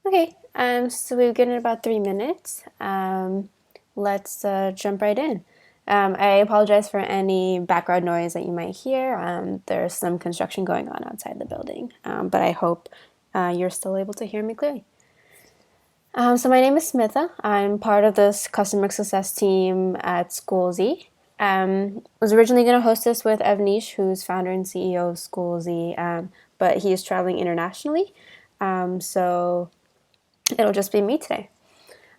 Okay, so we've given it about 3 minutes. Let's jump right in. I apologize for any background noise that you might hear. There's some construction going on outside the building, but I hope you're still able to hear me clearly. So my name is Smitha. I'm part of this customer success team at Schoolze. Was originally going to host this with Evnish, who's founder and CEO of Schoolze, but he is traveling internationally, so it'll just be me today.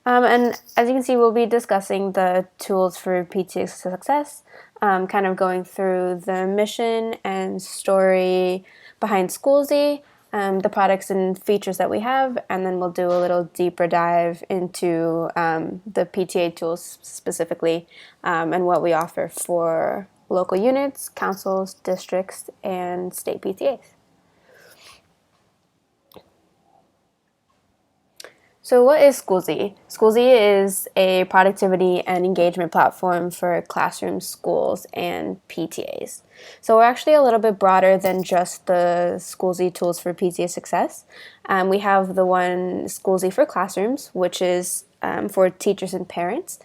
And as you can see, we'll be discussing the tools for PTA success, kind of going through the mission and story behind Schoolze, the products and features that we have, and then we'll do a little deeper dive into the PTA tools specifically, and what we offer for local units, councils, districts, and state PTAs. So what is Schoolze? Schoolze is a productivity and engagement platform for classrooms, schools, and PTAs. So we're actually a little bit broader than just the Schoolze tools for PTA success. We have the one Schoolze for classrooms, which is for teachers and parents.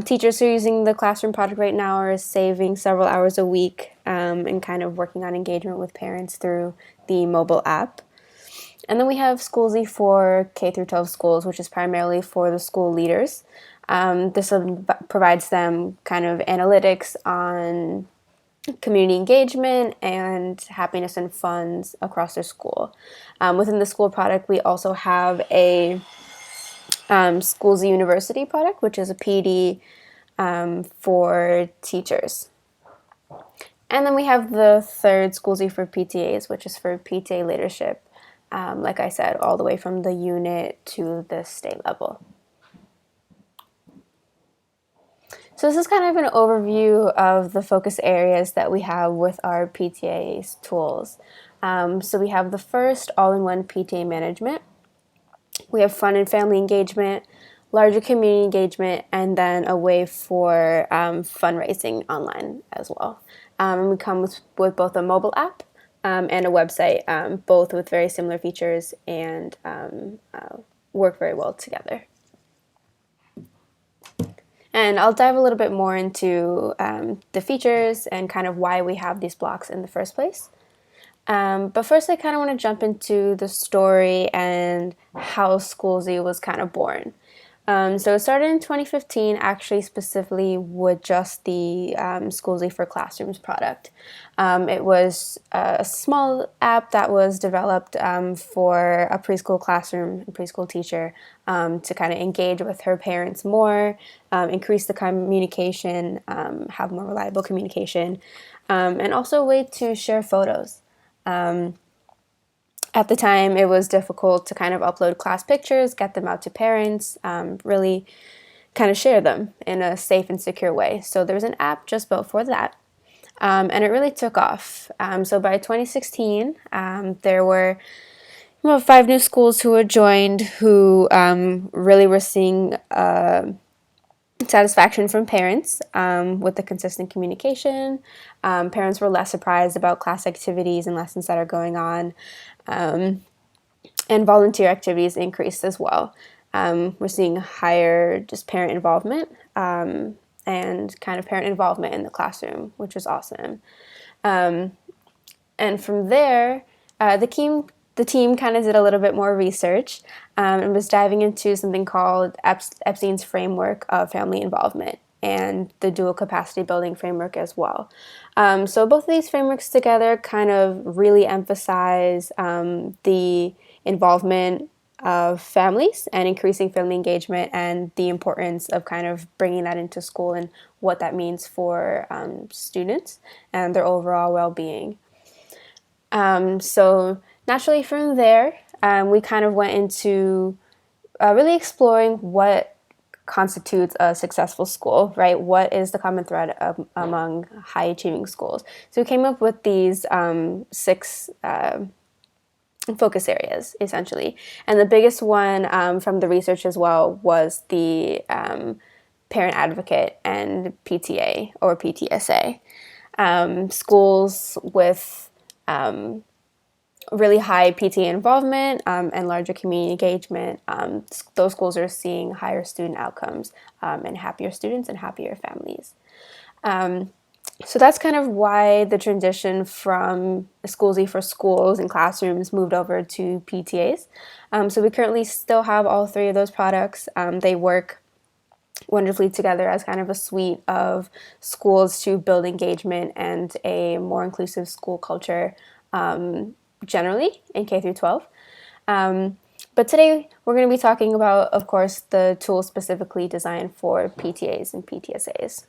Teachers who are using the classroom product right now are saving several hours a week and kind of working on engagement with parents through the mobile app. And then we have Schoolze for K through 12 schools, which is primarily for the school leaders. This provides them kind of analytics on community engagement and happiness and funds across their school. Within the school product, we also have a Schoolze University product, which is a PD for teachers. And then we have the third Schoolze for PTAs, which is for PTA leadership. Like I said, all the way from the unit to the state level. So this is kind of an overview of the focus areas that we have with our PTA's tools. So we have the first all-in-one PTA management. We have fun and family engagement, larger community engagement, and then a way for fundraising online as well. And we come with both a mobile app and a website, both with very similar features and work very well together. And I'll dive a little bit more into the features and kind of why we have these blocks in the first place. But first, I kind of want to jump into the story and how Schoolze was kind of born. So it started in 2015, actually specifically with just the Schoolze for Classrooms product. It was a small app that was developed for a preschool classroom and preschool teacher to kind of engage with her parents more, increase the communication, have more reliable communication, and also a way to share photos. At the time, it was difficult to kind of upload class pictures, get them out to parents, really kind of share them in a safe and secure way. So there was an app just built for that, and it really took off. So by 2016, there were 5 new schools who had joined who really were seeing satisfaction from parents with the consistent communication. Parents were less surprised about class activities and lessons that are going on. And volunteer activities increased as well. We're seeing higher just parent involvement and kind of parent involvement in the classroom, which is awesome. And from there, the team kind of did a little bit more research and was diving into something called Epstein's framework of family involvement and the dual capacity building framework as well. So both of these frameworks together kind of really emphasize the involvement of families and increasing family engagement and the importance of kind of bringing that into school and what that means for students and their overall well-being. So naturally from there, we kind of went into really exploring what constitutes a successful school, right? What is the common thread among high-achieving schools? So we came up with these 6 focus areas, essentially. And the biggest one from the research as well was the parent advocate and PTA or PTSA. Schools with really high PTA involvement and larger community engagement, those schools are seeing higher student outcomes and happier students and happier families. So that's kind of why the transition from Schoolze for schools and classrooms moved over to PTAs. So we currently still have all three of those products. They work wonderfully together as kind of a suite of schools to build engagement and a more inclusive school culture generally in K through 12. But today we're going to be talking about, of course, the tools specifically designed for PTAs and PTSAs.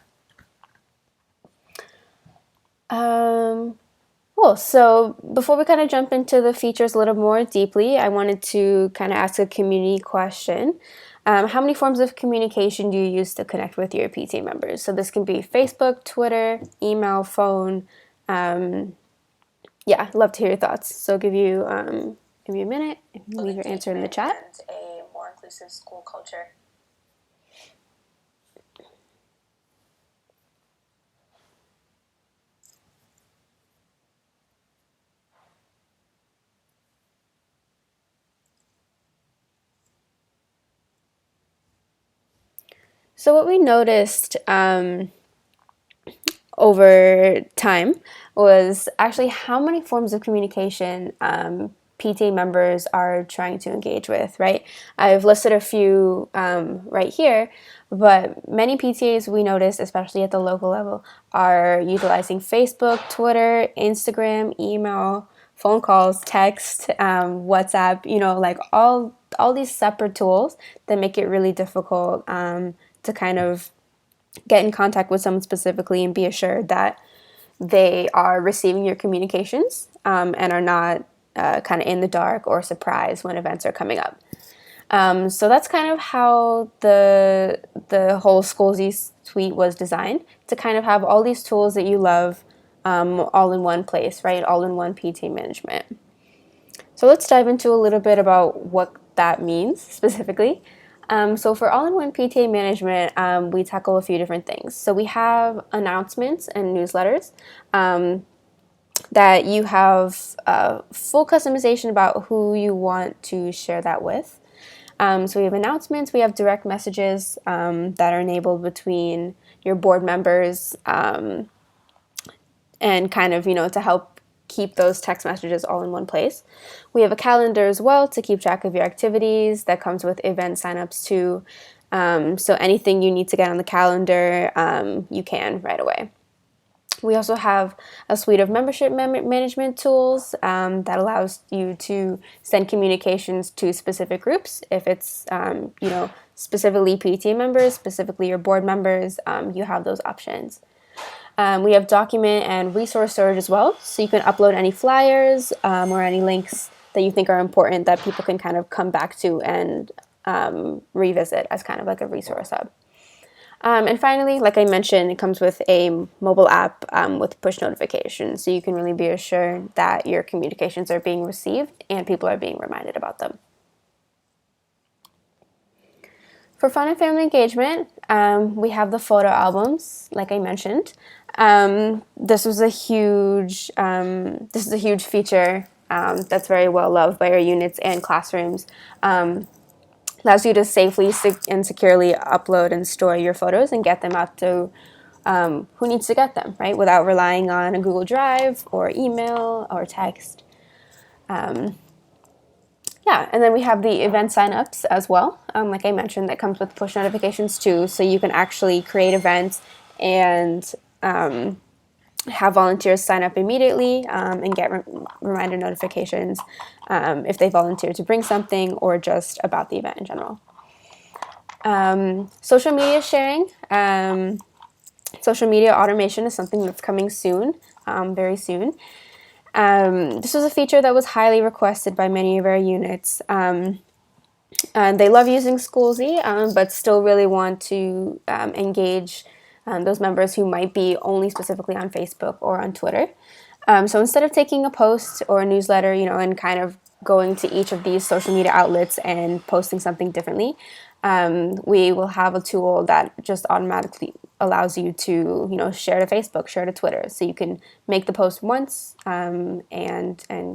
Cool. So before we kind of jump into the features a little more deeply, I wanted to kind of ask a community question. How many forms of communication do you use to connect with your PTA members? So this can be Facebook, Twitter, email, phone. Yeah, I'd love to hear your thoughts. So give you a minute and leave your answer in the chat. And a more inclusive school culture. So what we noticed over time was actually how many forms of communication PTA members are trying to engage with, right? I've listed a few right here, but many PTAs we noticed, especially at the local level, are utilizing Facebook, Twitter, Instagram, email, phone calls, text, WhatsApp, like all these separate tools that make it really difficult to kind of get in contact with someone specifically and be assured that they are receiving your communications and are not kind of in the dark or surprised when events are coming up. So that's kind of how the whole Schoolze suite was designed, to kind of have all these tools that you love all in one place, right? All in one PTA management. So let's dive into a little bit about what that means specifically. So for all-in-one PTA management, we tackle a few different things. So we have announcements and newsletters that you have full customization about who you want to share that with. So we have announcements, we have direct messages that are enabled between your board members and kind of, to help keep those text messages all in one place. We have a calendar as well to keep track of your activities. That comes with event signups too. So anything you need to get on the calendar, you can right away. We also have a suite of membership management tools that allows you to send communications to specific groups. If it's, specifically PTA members, specifically your board members, you have those options. We have document and resource storage as well, so you can upload any flyers or any links that you think are important that people can kind of come back to and revisit as kind of like a resource hub. And finally, like I mentioned, it comes with a mobile app with push notifications, so you can really be assured that your communications are being received and people are being reminded about them. For fun and family engagement, we have the photo albums, like I mentioned. This is a huge feature that's very well loved by our units and classrooms. Allows you to safely and securely upload and store your photos and get them out to who needs to get them, right? Without relying on a Google Drive or email or text. And then we have the event signups as well. Like I mentioned, that comes with push notifications too, so you can actually create events and have volunteers sign up immediately and get reminder notifications if they volunteer to bring something or just about the event in general. Social media sharing. Social media automation is something that's coming soon, very soon. This was a feature that was highly requested by many of our units. And they love using Schoolze, but still really want to engage those members who might be only specifically on Facebook or on Twitter. So instead of taking a post or a newsletter, and kind of going to each of these social media outlets and posting something differently, we will have a tool that just automatically allows you to, share to Facebook, share to Twitter. So you can make the post once and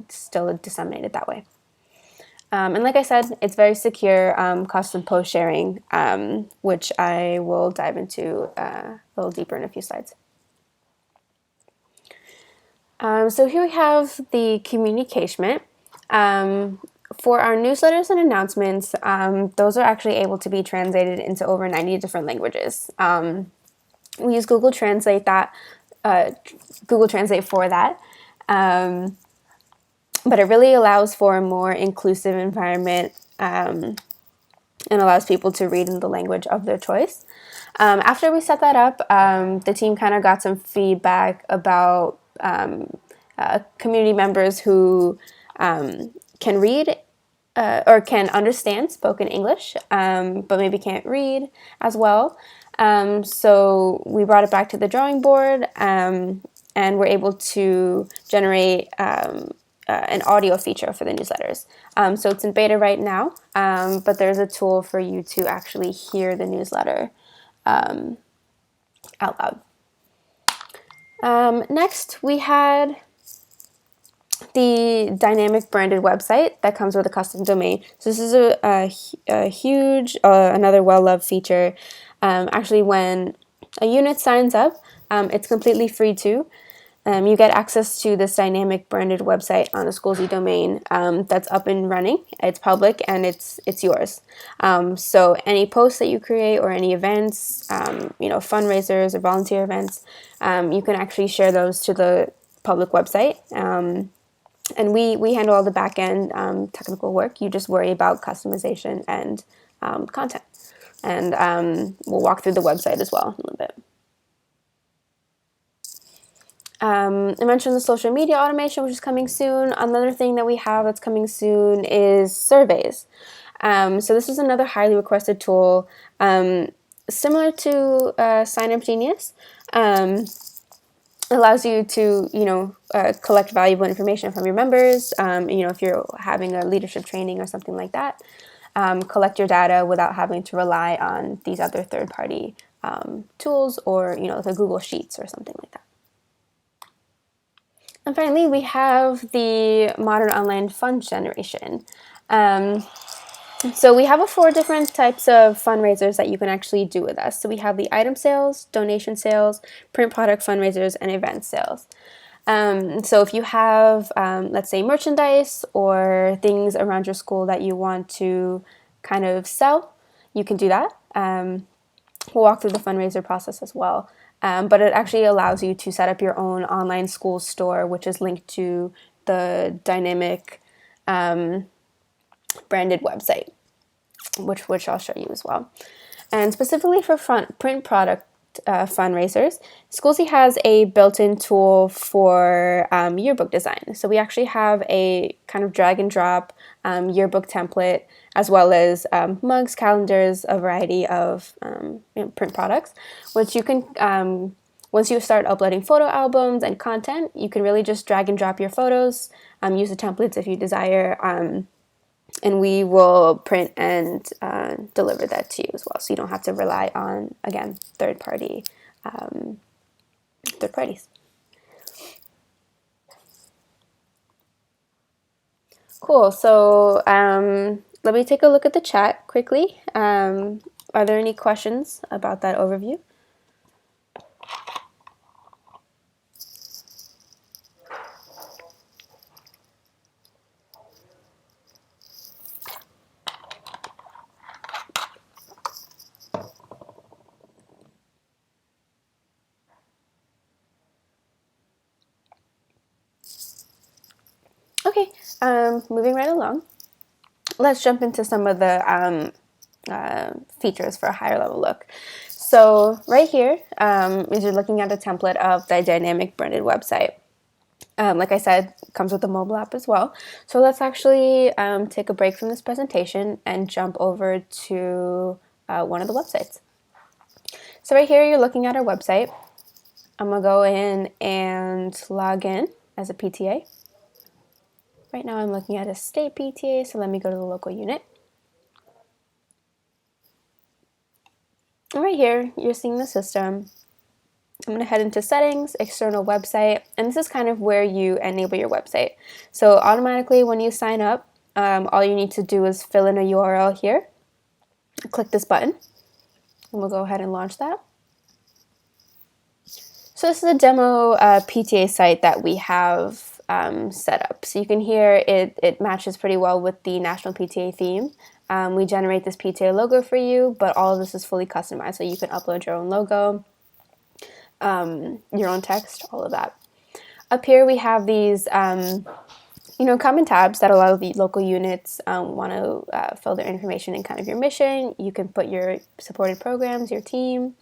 still disseminate it that way. And like I said, it's very secure, custom post sharing, which I will dive into a little deeper in a few slides. So here we have the communication. For our newsletters and announcements, those are actually able to be translated into over 90 different languages. We use Google Translate for that. But it really allows for a more inclusive environment and allows people to read in the language of their choice. After we set that up, the team kind of got some feedback about community members who can read or can understand spoken English, but maybe can't read as well. So we brought it back to the drawing board and we're able to generate an audio feature for the newsletters. So it's in beta right now, but there's a tool for you to actually hear the newsletter out loud. Next, we had the dynamic branded website that comes with a custom domain. So this is a huge, another well-loved feature. Actually, when a unit signs up, it's completely free too. You get access to this dynamic branded website on a Schoolze domain that's up and running. It's public and it's yours. So any posts that you create or any events, fundraisers or volunteer events, you can actually share those to the public website. And we handle all the back-end technical work. You just worry about customization and content. And we'll walk through the website as well in a little bit. I mentioned the social media automation, which is coming soon. Another thing that we have that's coming soon is surveys. So this is another highly requested tool, similar to Signup Genius. Allows you to, collect valuable information from your members. If you're having a leadership training or something like that, collect your data without having to rely on these other third-party tools or, like a Google Sheets or something like that. And finally, we have the modern online fund generation. So we have 4 different types of fundraisers that you can actually do with us. So we have the item sales, donation sales, print product fundraisers, and event sales. So if you have, let's say, merchandise or things around your school that you want to kind of sell, you can do that. We'll walk through the fundraiser process as well. But it actually allows you to set up your own online school store, which is linked to the dynamic branded website, which I'll show you as well. And specifically for print product fundraisers, Schoolze has a built-in tool for Yearbook Design. So we actually have a kind of drag and drop yearbook template, as well as mugs, calendars, a variety of print products, which you can, once you start uploading photo albums and content, you can really just drag and drop your photos, use the templates if you desire, and we will print and deliver that to you as well. So you don't have to rely on, again, third parties. Cool. So let me take a look at the chat quickly. Are there any questions about that overview? Okay, moving right along. Let's jump into some of the features for a higher level look. So right here is you're looking at a template of the dynamic branded website. Like I said, it comes with a mobile app as well. So let's actually take a break from this presentation and jump over to one of the websites. So right here, you're looking at our website. I'm gonna go in and log in as a PTA. Right now I'm looking at a state PTA, so let me go to the local unit. And right here, you're seeing the system. I'm going to head into settings, external website, and this is kind of where you enable your website. So automatically when you sign up, all you need to do is fill in a URL here, click this button, and we'll go ahead and launch that. So this is a demo PTA site that we have set up. So you can hear it matches pretty well with the National PTA theme. We generate this PTA logo for you, but all of this is fully customized. So you can upload your own logo, your own text, all of that. Up here we have these common tabs that allow the local units want to fill their information and kind of your mission. You can put your supported programs, your team.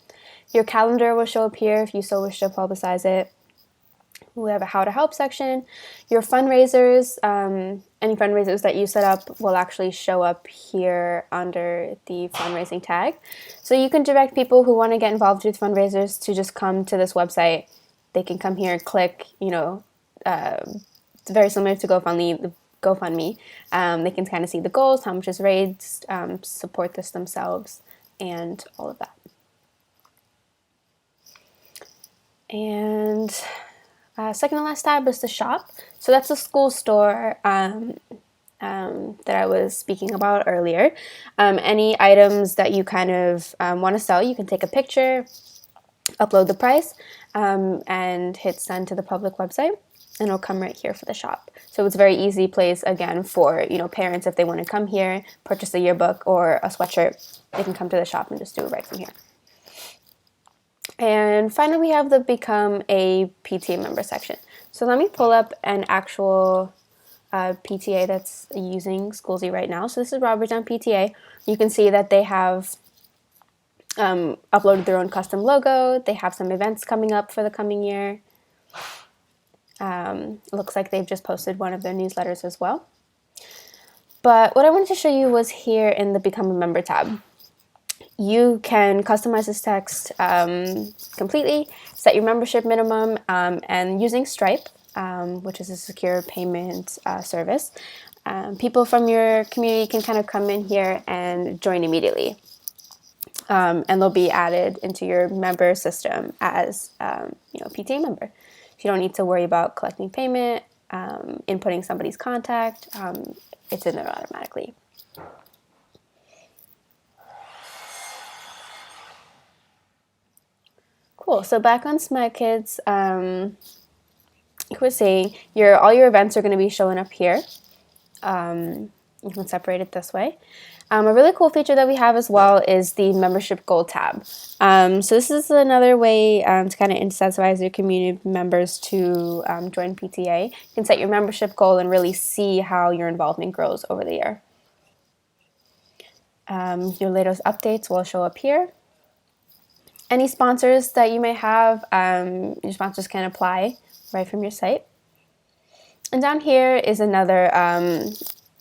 Your calendar will show up here if you so wish to publicize it. We have a how to help section. Your fundraisers, any fundraisers that you set up will actually show up here under the fundraising tag. So you can direct people who want to get involved with fundraisers to just come to this website. They can come here and click, it's very similar to GoFundMe. They can kind of see the goals, how much is raised, support this themselves, and all of that. And second to last tab is the shop. So that's the school store that I was speaking about earlier. Any items that you kind of want to sell, you can take a picture, upload the price, and hit send to the public website, and it'll come right here for the shop. So it's a very easy place, again, for parents if they want to come here, purchase a yearbook or a sweatshirt, they can come to the shop and just do it right from here. And finally, we have the Become a PTA Member section. So let me pull up an actual PTA that's using Schoolze right now. So this is Robertstown PTA. You can see that they have uploaded their own custom logo. They have some events coming up for the coming year. Looks like they've just posted one of their newsletters as well. But what I wanted to show you was here in the Become a Member tab. You can customize this text completely, set your membership minimum, and using Stripe, which is a secure payment service, people from your community can kind of come in here and join immediately. And they'll be added into your member system as PTA member. So you don't need to worry about collecting payment, inputting somebody's contact. It's in there automatically. Cool. So back on Smart Kids, like I was saying, all your events are going to be showing up here. You can separate it this way. A really cool feature that we have as well is the membership goal tab. So this is another way to kind of incentivize your community members to join PTA. You can set your membership goal and really see how your involvement grows over the year. Your latest updates will show up here. Any sponsors that you may have, your sponsors can apply right from your site. And down here is another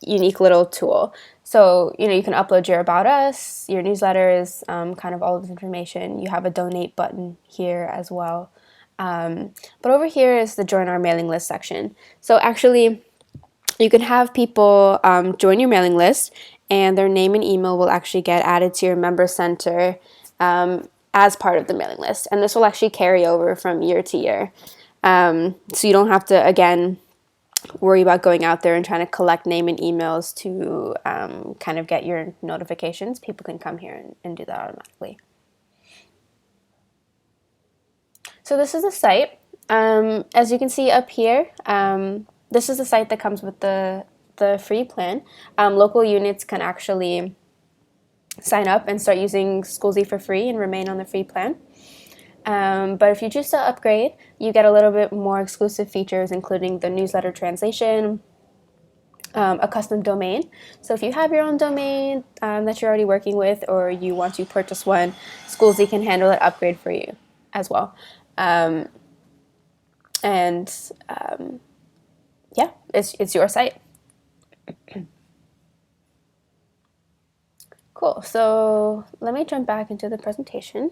unique little tool. So, you can upload your About Us, your newsletters, kind of all of this information. You have a donate button here as well. But over here is the Join Our Mailing List section. So actually, you can have people join your mailing list, and their name and email will actually get added to your member center as part of the mailing list. And this will actually carry over from year to year. So you don't have to, again, worry about going out there and trying to collect name and emails to kind of get your notifications. People can come here and do that automatically. So this is the site. As you can see up here, this is the site that comes with the free plan. Local units can actually sign up and start using Schoolze for free and remain on the free plan. But if you choose to upgrade, you get a little bit more exclusive features, including the newsletter translation, a custom domain. So if you have your own domain that you're already working with, or you want to purchase one, Schoolze can handle that upgrade for you as well. Yeah, it's your site. Cool. So let me jump back into the presentation.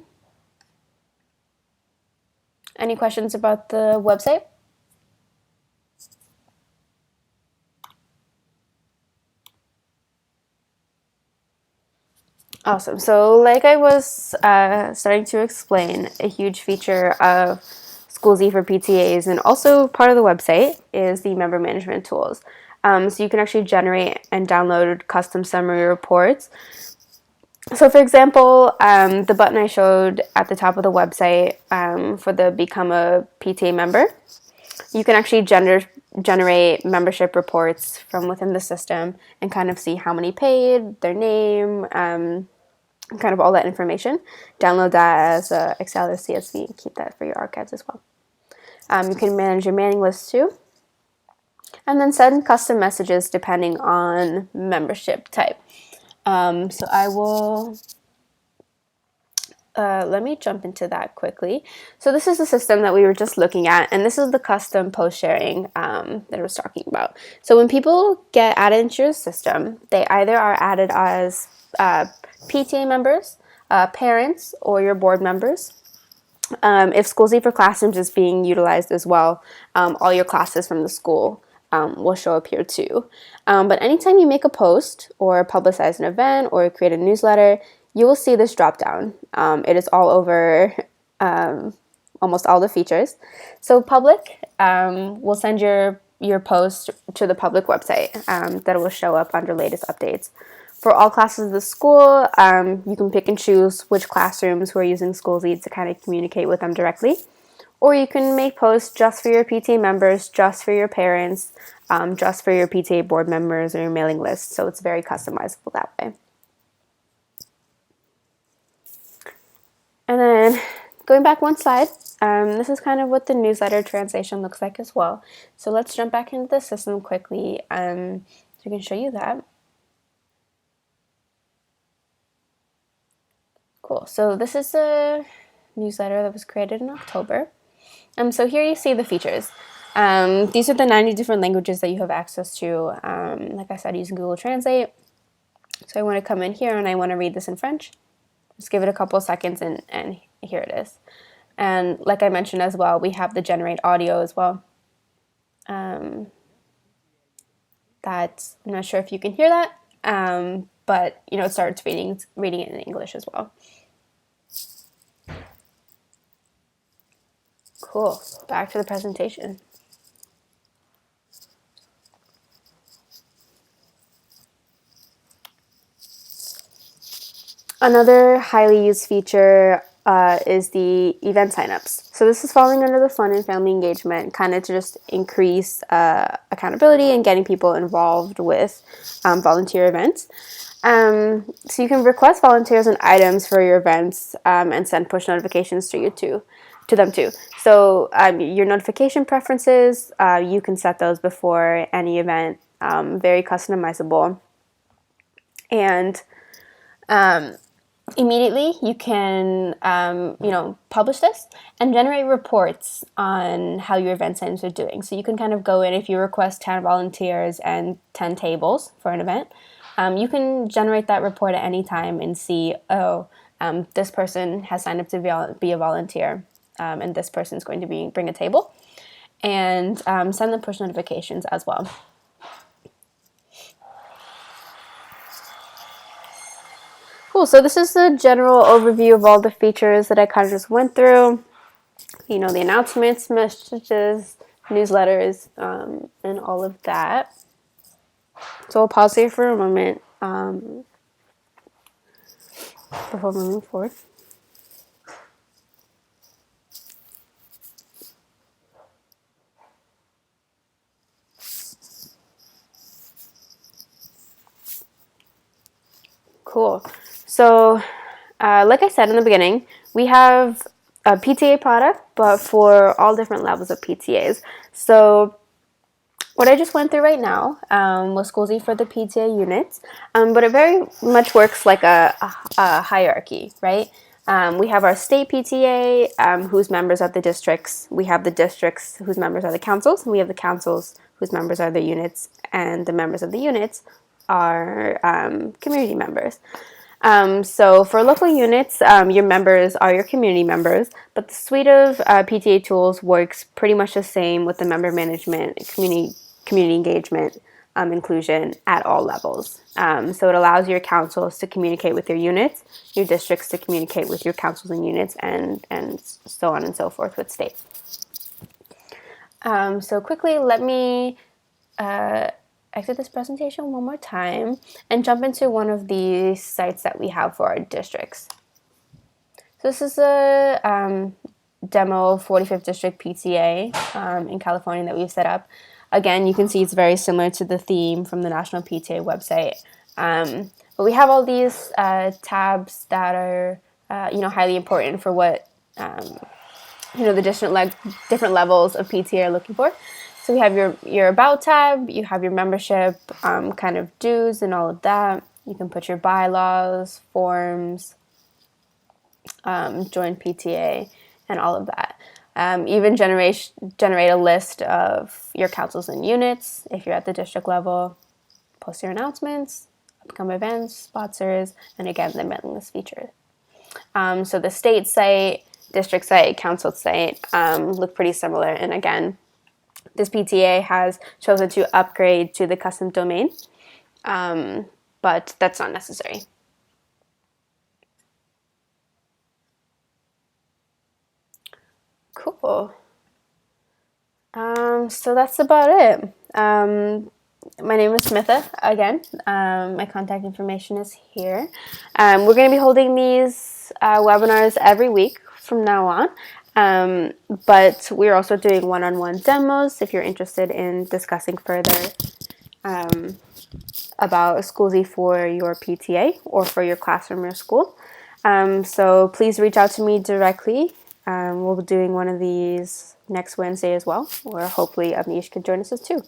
Any questions about the website? Awesome. So like I was starting to explain, a huge feature of Schoolze for PTAs and also part of the website is the member management tools. So you can actually generate and download custom summary reports. So for example, the button I showed at the top of the website for the Become a Pta Member, you can actually generate membership reports from within the system and kind of see how many paid, their name, kind of all that information. Download that as a Excel or CSV and keep that for your archives as well. You can manage your mailing list too. And then send custom messages depending on membership type. So I will, let me jump into that quickly. So this is the system that we were just looking at, and this is the custom post sharing that I was talking about. So when people get added into your system, they either are added as PTA members, parents, or your board members. If Schoolze for Classrooms is being utilized as well, all your classes from the school will show up here too. But anytime you make a post or publicize an event or create a newsletter, you will see this drop down. It is all over almost all the features. So public will send your post to the public website that will show up under latest updates. For all classes of the school, you can pick and choose which classrooms who are using Schoolze to kind of communicate with them directly. Or you can make posts just for your PTA members, just for your parents, just for your PTA board members or your mailing list. So it's very customizable that way. And then going back one slide, this is kind of what the newsletter translation looks like as well. So let's jump back into the system quickly so I can show you that. Cool. So this is a newsletter that was created in October. So here you see the features. These are the 90 different languages that you have access to, like I said, using Google Translate. So I want to come in here and I want to read this in French. Just give it a couple of seconds and here it is. And like I mentioned as well, we have the generate audio as well. I'm not sure if you can hear that, but it starts reading it in English as well. Cool. Back to the presentation. Another highly used feature is the event signups. So this is falling under the fun and family engagement, kind of to just increase accountability and getting people involved with volunteer events. So you can request volunteers and items for your events and send push notifications to them too. So your notification preferences, you can set those before any event, very customizable. And immediately you can publish this and generate reports on how your event signups are doing. So you can kind of go in, if you request 10 volunteers and 10 tables for an event, you can generate that report at any time and see, this person has signed up to be a volunteer, and this person is going to bring a table, and send them push notifications as well. Cool, so this is the general overview of all the features that I kind of just went through. The announcements, messages, newsletters, and all of that. So I'll pause here for a moment before moving forward. Cool. So, like I said in the beginning, we have a PTA product, but for all different levels of PTAs. So, what I just went through right now was Schoolze for the PTA units, but it very much works like a hierarchy, right? We have our state PTA, whose members are the districts. We have the districts whose members are the councils, and we have the councils whose members are the units, and the members of the units are community members. So for local units, your members are your community members, but the suite of PTA tools works pretty much the same with the member management, community engagement, inclusion at all levels. So it allows your councils to communicate with your units, your districts to communicate with your councils and units, and so on and so forth with states. So quickly, let me exit this presentation one more time and jump into one of the sites that we have for our districts. So this is a demo of 45th District PTA in California that we've set up. Again, you can see it's very similar to the theme from the National PTA website. But we have all these tabs that are highly important for what the different levels of PTA are looking for. So we have your About tab, you have your membership, kind of dues and all of that. You can put your bylaws, forms, join PTA, and all of that. Even generate a list of your councils and units if you're at the district level, post your announcements, upcoming events, sponsors, and again, the mailing list feature. So the state site, district site, council site look pretty similar, and again, this PTA has chosen to upgrade to the custom domain, but that's not necessary. Cool. So that's about it. My name is Smitha again. My contact information is here. We're going to be holding these webinars every week from now on, but we're also doing one-on-one demos if you're interested in discussing further about Schoolze for your PTA or for your classroom or school. So please reach out to me directly. We'll be doing one of these next Wednesday as well, or hopefully Avnish can join us too.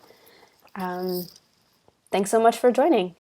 Thanks so much for joining.